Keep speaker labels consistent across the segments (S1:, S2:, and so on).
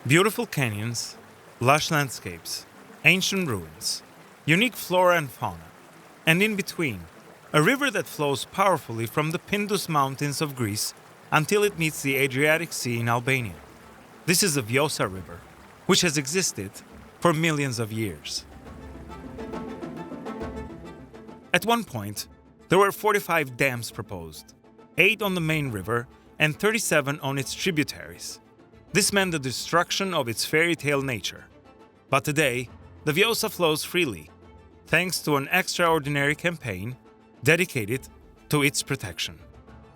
S1: Beautiful canyons, lush landscapes, ancient ruins, unique flora and fauna, and in between, a river that flows powerfully from the Pindus Mountains of Greece until it meets the Adriatic Sea in Albania. This is the Vjosa River, which has existed for millions of years. At one point, there were 45 dams proposed, 8 on the main river and 37 on its tributaries. This meant the destruction of its fairy tale nature. But today, the Vjosa flows freely, thanks to an extraordinary campaign dedicated to its protection.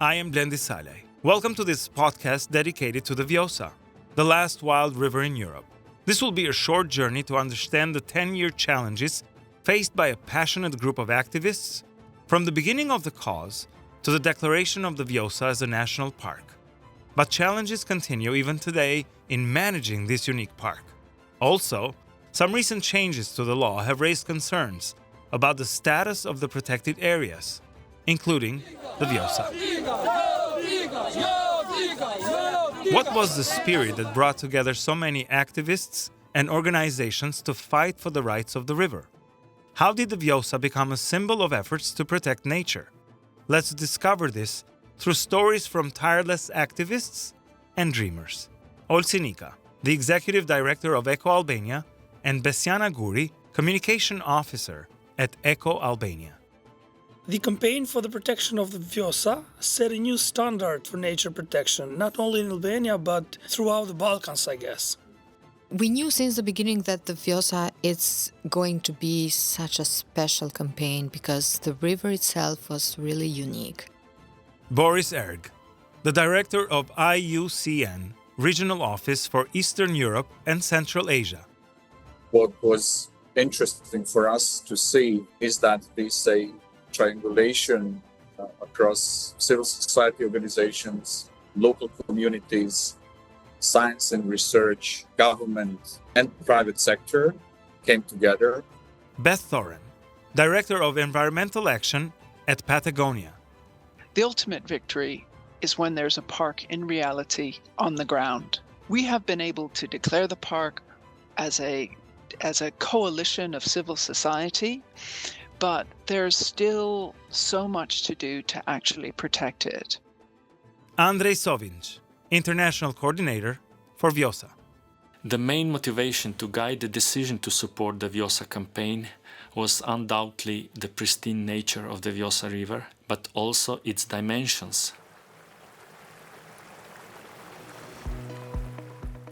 S1: I am Blendi Saleh. Welcome to this podcast dedicated to the Vjosa, the last wild river in Europe. This will be a short journey to understand the 10-year challenges faced by a passionate group of activists from the beginning of the cause to the declaration of the Vjosa as a national park. But challenges continue even today in managing this unique park. Also, some recent changes to the law have raised concerns about the status of the protected areas, including the Vjosa. What was the spirit that brought together so many activists and organizations to fight for the rights of the river? How did the Vjosa become a symbol of efforts to protect nature? Let's discover this through stories from tireless activists and dreamers. Olsi Nika, the executive director of EcoAlbania, and Besjana Guri, communication officer at EcoAlbania.
S2: The campaign for the protection of the Vjosa set a new standard for nature protection, not only in Albania but throughout the Balkans, I guess.
S3: We knew since the beginning that the Vjosa is going to be such a special campaign because the river itself was really unique.
S1: Boris Erg, the director of IUCN, Regional Office for Eastern Europe and Central Asia.
S4: What was interesting for us to see is that this triangulation across civil society organizations, local communities, science and research, government and private sector came together.
S1: Beth Thoren, director of environmental action at Patagonia.
S5: The ultimate victory is when there's a park in reality on the ground. We have been able to declare the park as a coalition of civil society, but there's still so much to do to actually protect it.
S1: Andrej Sovinc, international coordinator for Vjosa.
S6: The main motivation to guide the decision to support the Vjosa campaign was undoubtedly the pristine nature of the Vjosa River, but also its dimensions.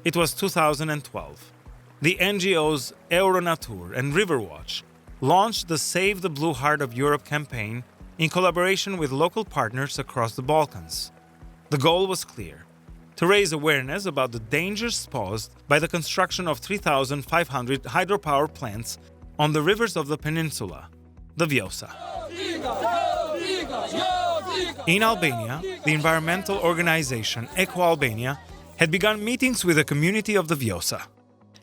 S1: It was 2012. The NGOs Euronatur and Riverwatch launched the Save the Blue Heart of Europe campaign in collaboration with local partners across the Balkans. The goal was clear: to raise awareness about the dangers posed by the construction of 3,500 hydropower plants on the rivers of the peninsula, the Vjosa. In Albania, the environmental organization EcoAlbania had begun meetings with the community of the Vjosa.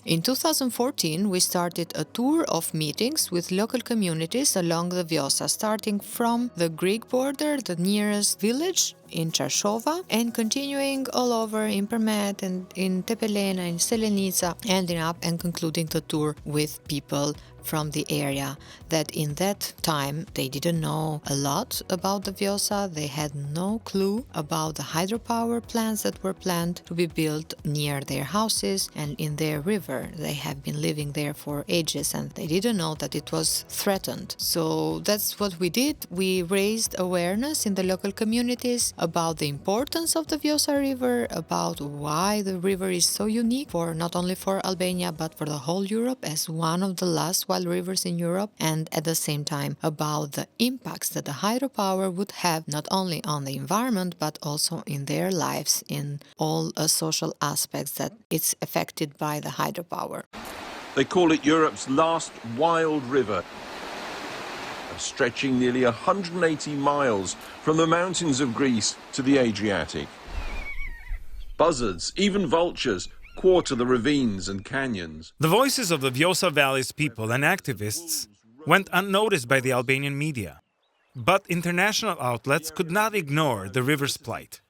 S3: In 2014, we started a tour of meetings with local communities along the Vjosa, starting from the Greek border, the nearest village in Čaršova, and continuing all over in Permet and in Tepelena, in Selenica, ending up and concluding the tour with people from the area that in that time they didn't know a lot about the Vjosa. They had no clue about the hydropower plants that were planned to be built near their houses and in their river. They have been living there for ages and they didn't know that it was threatened. So that's what we did. We raised awareness in the local communities about the importance of the Vjosa River, about why the river is so unique for not only for Albania but for the whole Europe as one of the last wild rivers in Europe, and at the same time about the impacts that the hydropower would have not only on the environment but also in their lives, in all social aspects that it's affected by the hydropower.
S7: They call it Europe's last wild river, stretching nearly 180 miles from the mountains of Greece to the Adriatic. Buzzards, even vultures, quarter the ravines and canyons.
S1: The voices of the Vjosa Valley's people and activists went unnoticed by the Albanian media. But international outlets could not ignore the river's plight.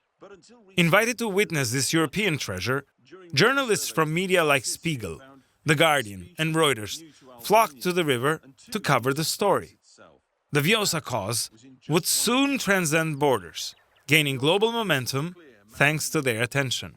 S1: Invited to witness this European treasure, journalists from media like Spiegel, The Guardian, and Reuters flocked to the river to cover the story. The Vjosa cause would soon transcend borders, gaining global momentum thanks to their attention.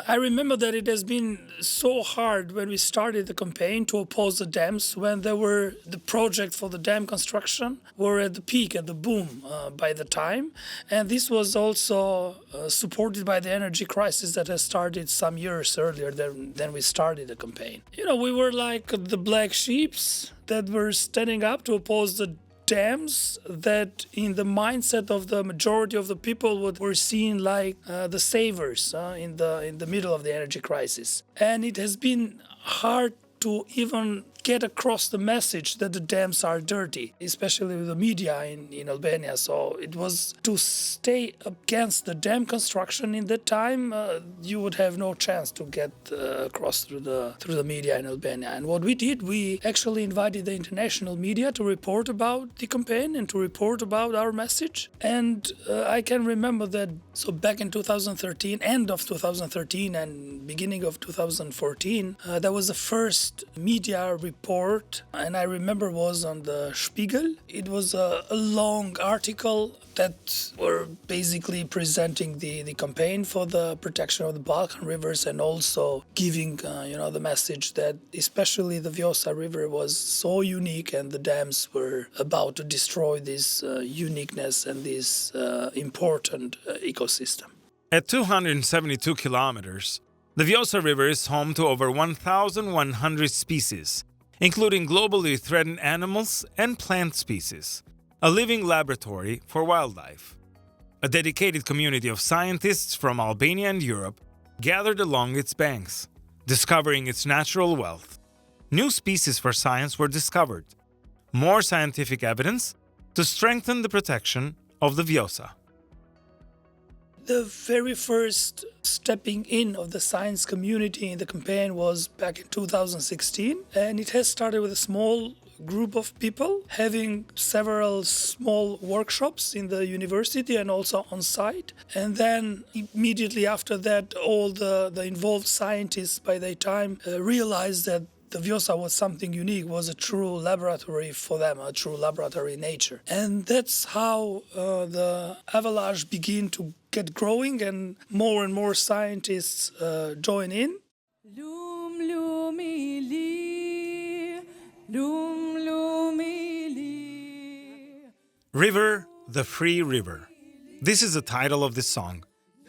S2: I remember that it has been so hard when we started the campaign to oppose the dams, when the project for the dam construction were at the peak, at the boom by the time. And this was also supported by the energy crisis that has started some years earlier than we started the campaign. We were like the black sheeps that were standing up to oppose the dams that in the mindset of the majority of the people were seen like the savers in the middle of the energy crisis. And it has been hard to even get across the message that the dams are dirty, especially with the media in Albania. So it was to stay against the dam construction in that time, you would have no chance to get across through the media in Albania. And what we did, we actually invited the international media to report about the campaign and to report about our message. And I can remember that, so back in 2013, end of 2013 and beginning of 2014, that was the first media report, and I remember was on the Spiegel. It was a long article that were basically presenting the campaign for the protection of the Balkan rivers and also giving the message that especially the Vjosa River was so unique and the dams were about to destroy this uniqueness and this important ecosystem.
S1: At 272 kilometers, the Vjosa River is home to over 1,100 species, including globally threatened animals and plant species, a living laboratory for wildlife. A dedicated community of scientists from Albania and Europe gathered along its banks, discovering its natural wealth. New species for science were discovered, more scientific evidence to strengthen the protection of the Vjosa.
S2: The very first stepping in of the science community in the campaign was back in 2016, and it has started with a small group of people having several small workshops in the university and also on site. And then immediately after that, all the involved scientists by that time realized that the Vjosa was something unique, was a true laboratory for them, a true laboratory in nature. And that's how the avalanche began to get growing and more scientists join in.
S1: River, the Free River. This is the title of this song,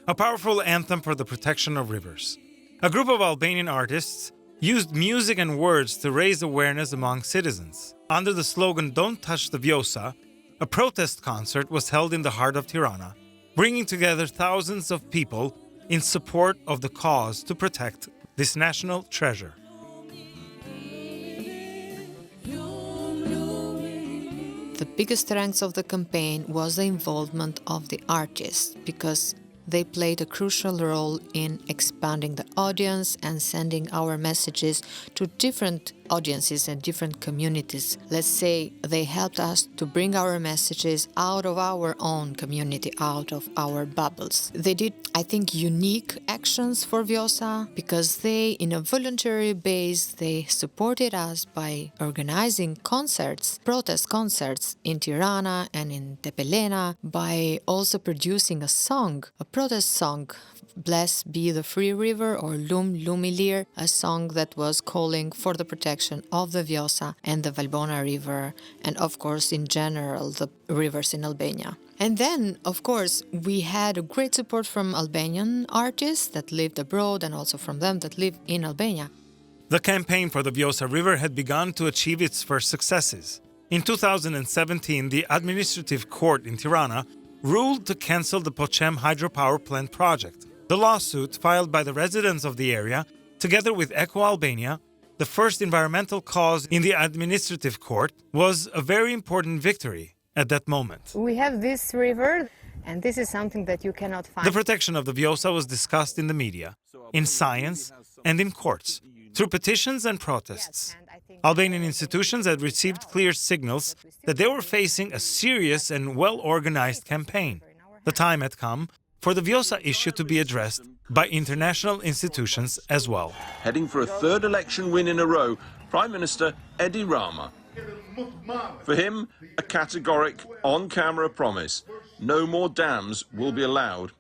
S1: a powerful anthem for the protection of rivers. A group of Albanian artists used music and words to raise awareness among citizens. Under the slogan "Don't Touch the Vjosa," a protest concert was held in the heart of Tirana, bringing together thousands of people in support of the cause to protect this national treasure.
S3: The biggest strength of the campaign was the involvement of the artists, because they played a crucial role in expanding the audience and sending our messages to different audiences and different communities. Let's say they helped us to bring our messages out of our own community, out of our bubbles. They did, I think, unique actions for Vjosa because they, in a voluntary base, they supported us by organizing concerts, protest concerts in Tirana and in Tepelena, by also producing a song, a protest song, Blessed be the Free River, or Lum Lumilir, a song that was calling for the protection of the Vjosa and the Valbona River, and of course in general the rivers in Albania. And then, of course, we had a great support from Albanian artists that lived abroad and also from them that live in Albania.
S1: The campaign for the Vjosa River had begun to achieve its first successes. In 2017, the administrative court in Tirana ruled to cancel the Pochem hydropower plant project. The lawsuit, filed by the residents of the area, together with EcoAlbania, the first environmental cause in the administrative court, was a very important victory at that moment.
S8: We have this river, and this is something that you cannot find.
S1: The protection of the Vjosa was discussed in the media, in science, and in courts, through petitions and protests. Albanian institutions had received clear signals that they were facing a serious and well-organized campaign. The time had come for the Vjosa issue to be addressed by international institutions as well.
S7: Heading for a third election win in a row, Prime Minister Edi Rama. For him, a categoric, on-camera promise. No more dams will be allowed.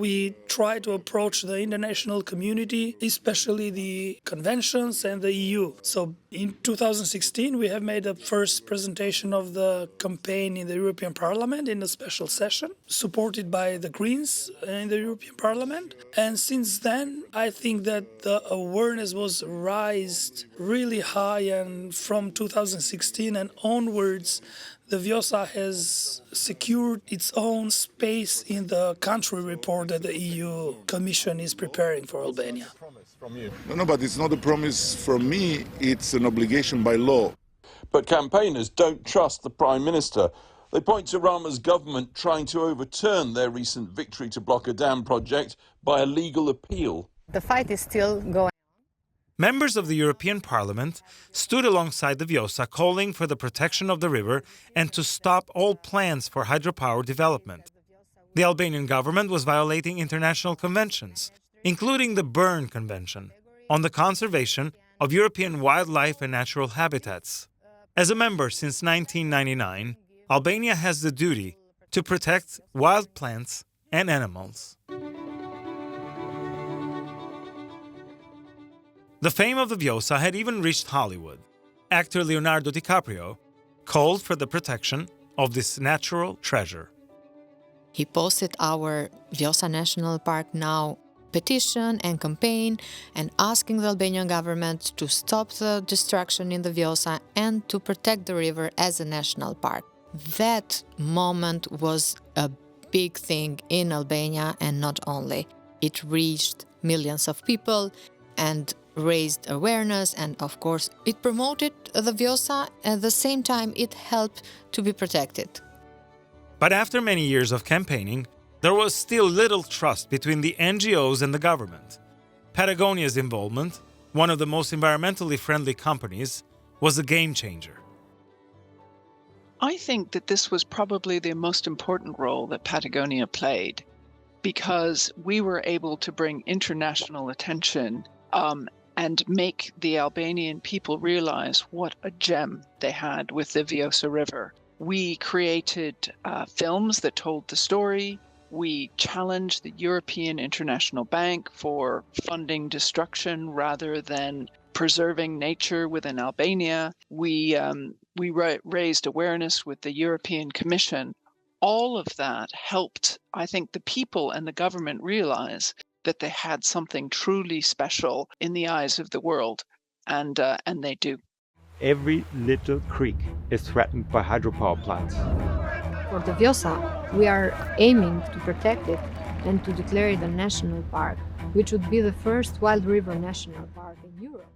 S2: We try to approach the international community, especially the conventions and the EU. So in 2016, we have made a first presentation of the campaign in the European Parliament in a special session, supported by the Greens in the European Parliament. And since then, I think that the awareness was raised really high, and from 2016 and onwards, the Vjosa has secured its own space in the country report that the EU Commission is preparing for Albania.
S9: No, but it's not a promise from me, it's an obligation by law.
S7: But campaigners don't trust the Prime Minister. They point to Rama's government trying to overturn their recent victory to block a dam project by a legal appeal.
S8: The fight is still going.
S1: Members of the European Parliament stood alongside the Vjosa, calling for the protection of the river and to stop all plans for hydropower development. The Albanian government was violating international conventions, including the Berne Convention on the conservation of European wildlife and natural habitats. As a member since 1999, Albania has the duty to protect wild plants and animals. The fame of the Vjosa had even reached Hollywood. Actor Leonardo DiCaprio called for the protection of this natural treasure.
S3: He posted our Vjosa National Park Now petition and campaign and asking the Albanian government to stop the destruction in the Vjosa and to protect the river as a national park. That moment was a big thing in Albania, and not only. It reached millions of people and raised awareness, and of course it promoted the Vjosa. At the same time, it helped to be protected.
S1: But after many years of campaigning, there was still little trust between the NGOs and the government. Patagonia's involvement, one of the most environmentally friendly companies, was a game changer.
S5: I think that this was probably the most important role that Patagonia played, because we were able to bring international attention and make the Albanian people realize what a gem they had with the Vjosa River. We created films that told the story. We challenged the European International Bank for funding destruction rather than preserving nature within Albania. We raised awareness with the European Commission. All of that helped, I think, the people and the government realize that they had something truly special in the eyes of the world, and they do.
S10: Every little creek is threatened by hydropower plants.
S8: For the Vjosa, we are aiming to protect it and to declare it a national park, which would be the first wild river national park in Europe.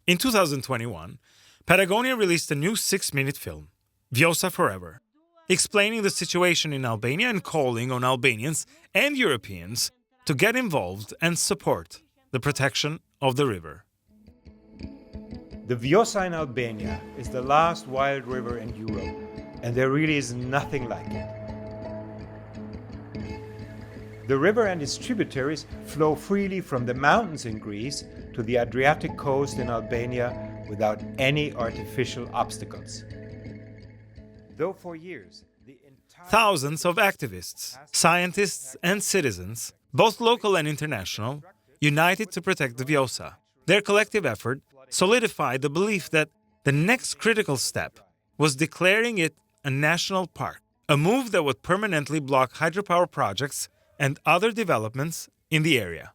S1: In 2021, Patagonia released a new 6-minute film, Vjosa Forever, explaining the situation in Albania and calling on Albanians and Europeans to get involved and support the protection of the river.
S10: The Vjosa in Albania is the last wild river in Europe, and there really is nothing like it. The river and its tributaries flow freely from the mountains in Greece to the Adriatic coast in Albania without any artificial obstacles. Though for years,
S1: thousands of activists, scientists and citizens, both local and international, united to protect the Vjosa. Their collective effort solidified the belief that the next critical step was declaring it a national park, a move that would permanently block hydropower projects and other developments in the area.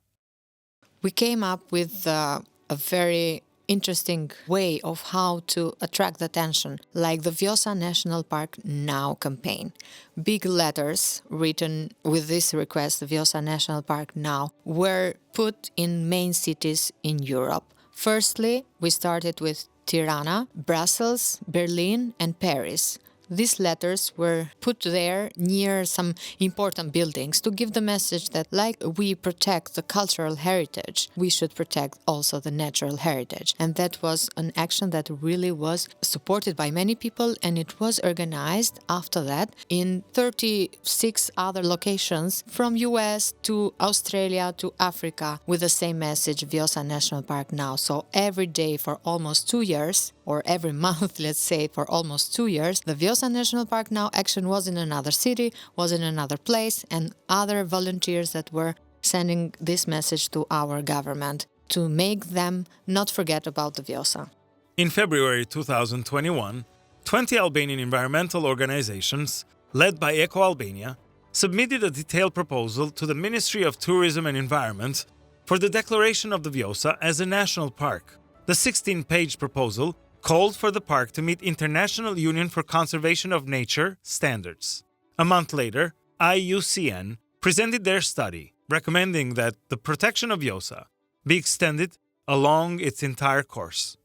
S3: We came up with a very interesting way of how to attract attention, like the Vjosa National Park Now campaign. Big letters written with this request, the Vjosa National Park Now, were put in main cities in Europe. Firstly, we started with Tirana, Brussels, Berlin and Paris. These letters were put there near some important buildings to give the message that, like we protect the cultural heritage, we should protect also the natural heritage. And that was an action that really was supported by many people, and it was organized after that in 36 other locations from US to Australia to Africa with the same message, Vjosa National Park now. So every day for almost 2 years, or every month, let's say, for almost 2 years, the Vjosa National Park Now action was in another city, was in another place, and other volunteers that were sending this message to our government to make them not forget about the Vjosa.
S1: In February 2021, 20 Albanian environmental organizations, led by EcoAlbania, submitted a detailed proposal to the Ministry of Tourism and Environment for the declaration of the Vjosa as a national park. The 16-page proposal called for the park to meet International Union for Conservation of Nature standards. A month later, IUCN presented their study, recommending that the protection of Vjosa be extended along its entire course.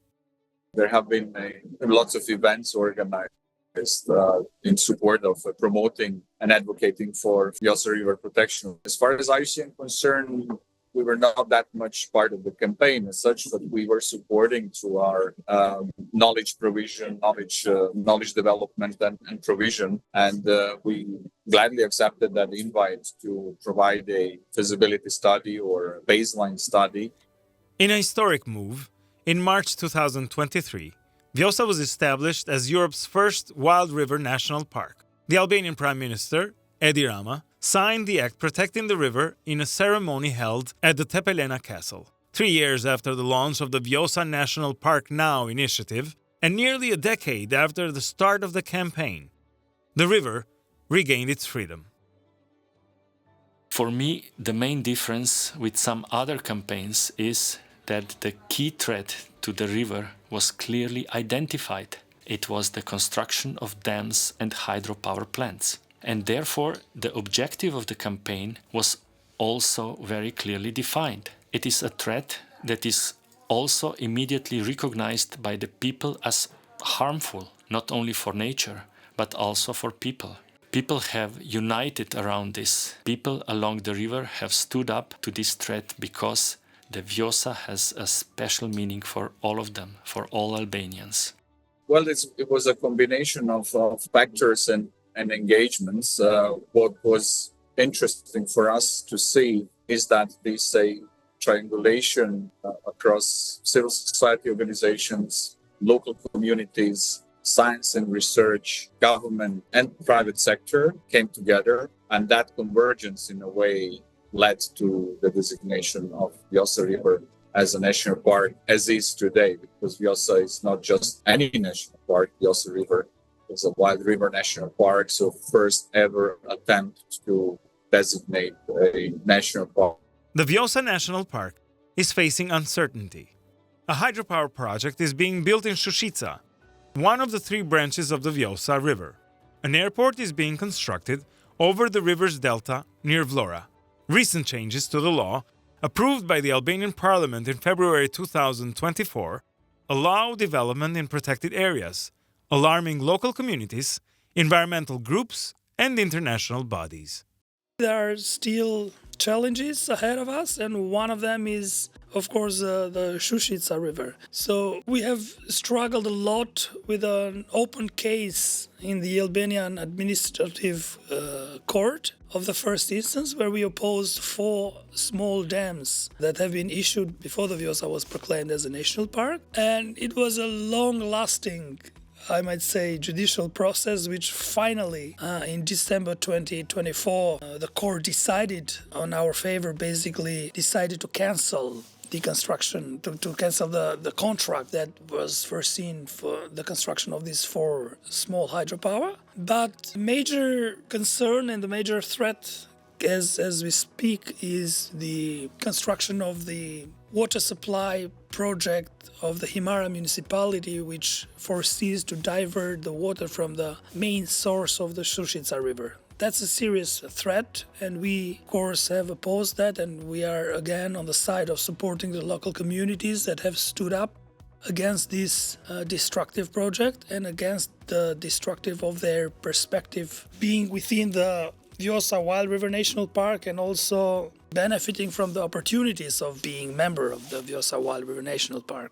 S4: There have been lots of events organized in support of promoting and advocating for Vjosa River protection. As far as IUCN is concerned, we were not that much part of the campaign as such, but we were supporting through our knowledge provision, knowledge development and provision. And we gladly accepted that invite to provide a feasibility study or a baseline study.
S1: In a historic move, in March 2023, Vjosa was established as Europe's first wild river national park. The Albanian Prime Minister, Edi Rama, signed the act protecting the river in a ceremony held at the Tepelena Castle. 3 years after the launch of the Vjosa National Park Now initiative, and nearly a decade after the start of the campaign, the river regained its freedom.
S6: For me, the main difference with some other campaigns is that the key threat to the river was clearly identified. It was the construction of dams and hydropower plants. And therefore, the objective of the campaign was also very clearly defined. It is a threat that is also immediately recognized by the people as harmful, not only for nature, but also for people. People have united around this. People along the river have stood up to this threat because the Vjosa has a special meaning for all of them, for all Albanians.
S4: Well, it was a combination of factors and engagements. What was interesting for us to see is that this triangulation across civil society organizations, local communities, science and research, government and private sector came together, and that convergence in a way led to the designation of Vjosa River as a national park, as is today, because Vjosa is not just any national park. Vjosa River is a wild river national park, so first ever attempt to designate a national park.
S1: The Vjosa National Park is facing uncertainty. A hydropower project is being built in Shushitsa, one of the 3 branches of the Vjosa River. An airport is being constructed over the river's delta near Vlora. Recent changes to the law, approved by the Albanian Parliament in February 2024, allow development in protected areas, alarming local communities, environmental groups, and international bodies.
S2: There are still challenges ahead of us, and one of them is, of course, the Shushitsa River. So we have struggled a lot with an open case in the Albanian Administrative Court of the first instance, where we opposed 4 small dams that have been issued before the Vjosa was proclaimed as a national park. And it was a long-lasting, I might say, judicial process, which finally, in December 2024, the court decided on our favor, basically decided to cancel the construction, to cancel the contract that was foreseen for the construction of these 4 small hydropower. But major concern and the major threat as we speak is the construction of the water supply project of the Himara municipality, which foresees to divert the water from the main source of the Shushitsa River. That's a serious threat, and we, of course, have opposed that, and we are again on the side of supporting the local communities that have stood up. against this destructive project and against the destructive of their perspective, being within the Vjosa Wild River National Park and also benefiting from the opportunities of being member of the Vjosa Wild River National Park.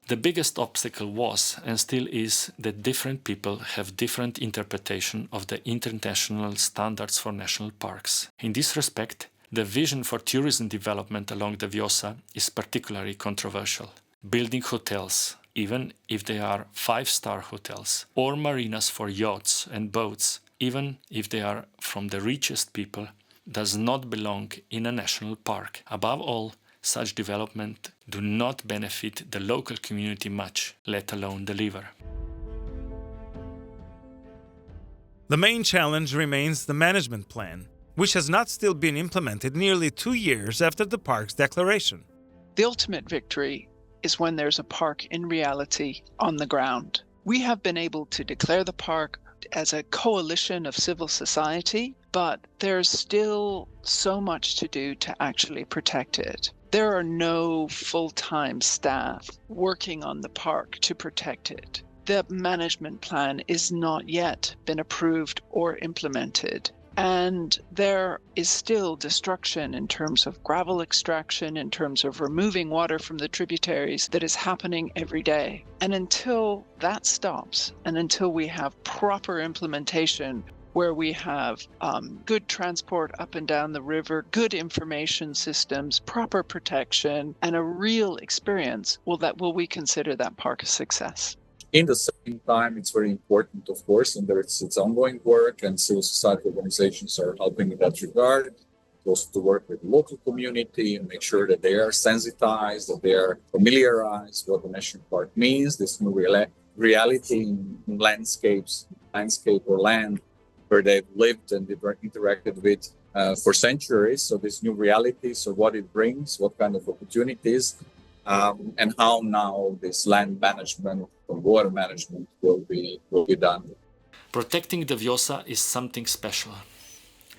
S6: The biggest obstacle was and still is that different people have different interpretation of the international standards for national parks. In this respect, the vision for tourism development along the Vjosa is particularly controversial. Building hotels, even if they are 5-star hotels, or marinas for yachts and boats, even if they are from the richest people, does not belong in a national park. Above all, such development do not benefit the local community much, let alone the river.
S1: The main challenge remains the management plan, which has not still been implemented nearly 2 years after the park's declaration.
S5: The ultimate victory is when there's a park in reality on the ground. We have been able to declare the park as a coalition of civil society, but there's still so much to do to actually protect it. There are no full-time staff working on the park to protect it. The management plan is not yet been approved or implemented. And there is still destruction in terms of gravel extraction, in terms of removing water from the tributaries that is happening every day. And until that stops, and until we have proper implementation where we have good transport up and down the river, good information systems, proper protection, and a real experience, will we consider that park a success.
S4: In the same time, it's very important, of course, and there's its ongoing work, and civil society organizations are helping in that regard. Also to work with the local community and make sure that they are sensitized, that they are familiarized what the national park means, this new reality in landscape or land where they've lived and interacted with for centuries. So this new reality, so what it brings, what kind of opportunities, and how now this land management or water management will be done.
S6: Protecting the Vjosa is something special,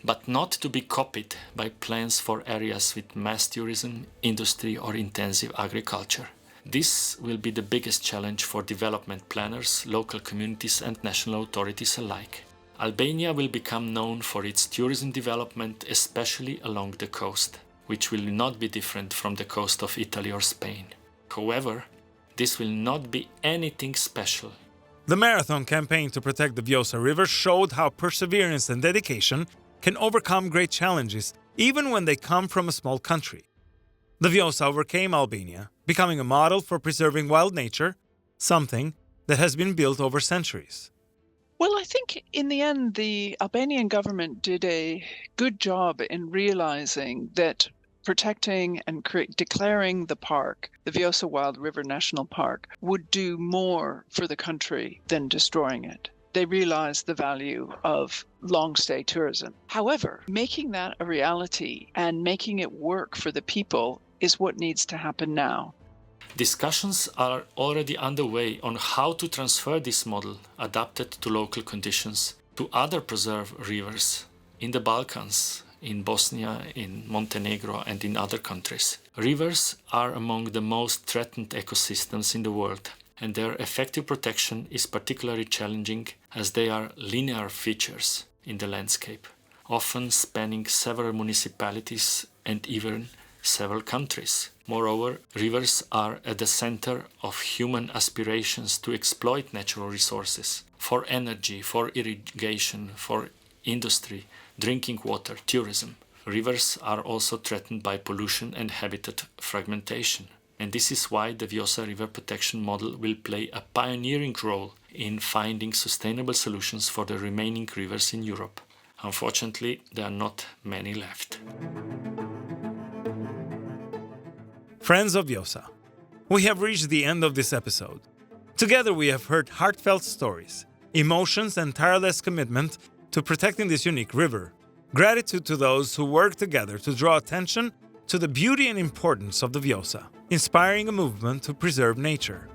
S6: but not to be copied by plans for areas with mass tourism, industry or intensive agriculture. This will be the biggest challenge for development planners, local communities and national authorities alike. Albania will become known for its tourism development, especially along the coast, which will not be different from the coast of Italy or Spain. However, this will not be anything special.
S1: The marathon campaign to protect the Vjosa River showed how perseverance and dedication can overcome great challenges, even when they come from a small country. The Vjosa overcame Albania, becoming a model for preserving wild nature, something that has been built over centuries.
S5: Well, I think in the end, the Albanian government did a good job in realizing that protecting and declaring the park, the Vjosa Wild River National Park, would do more for the country than destroying it. They realized the value of long-stay tourism. However, making that a reality and making it work for the people is what needs to happen now.
S6: Discussions are already underway on how to transfer this model, adapted to local conditions, to other preserved rivers in the Balkans, in Bosnia, in Montenegro and in other countries. Rivers are among the most threatened ecosystems in the world, and their effective protection is particularly challenging as they are linear features in the landscape, often spanning several municipalities and even several countries. Moreover, rivers are at the center of human aspirations to exploit natural resources for energy, for irrigation, for industry, drinking water, tourism. Rivers are also threatened by pollution and habitat fragmentation. And this is why the Vjosa River Protection Model will play a pioneering role in finding sustainable solutions for the remaining rivers in Europe. Unfortunately, there are not many left.
S1: Friends of Vjosa, we have reached the end of this episode. Together we have heard heartfelt stories, emotions and tireless commitment to protecting this unique river. Gratitude to those who work together to draw attention to the beauty and importance of the Vjosa, inspiring a movement to preserve nature.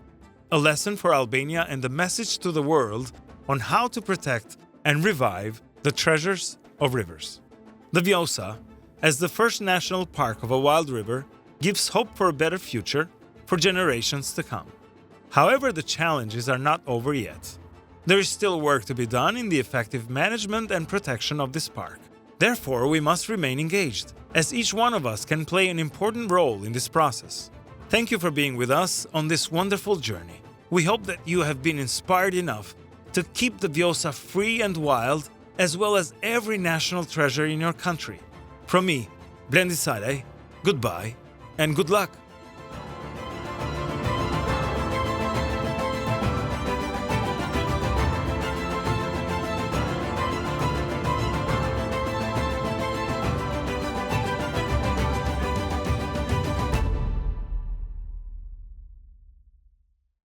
S1: A lesson for Albania and a message to the world on how to protect and revive the treasures of rivers. The Vjosa, as the first national park of a wild river, gives hope for a better future for generations to come. However, the challenges are not over yet. There is still work to be done in the effective management and protection of this park. Therefore, we must remain engaged, as each one of us can play an important role in this process. Thank you for being with us on this wonderful journey. We hope that you have been inspired enough to keep the Vjosa free and wild, as well as every national treasure in your country. From me, Blendisade, goodbye and good luck.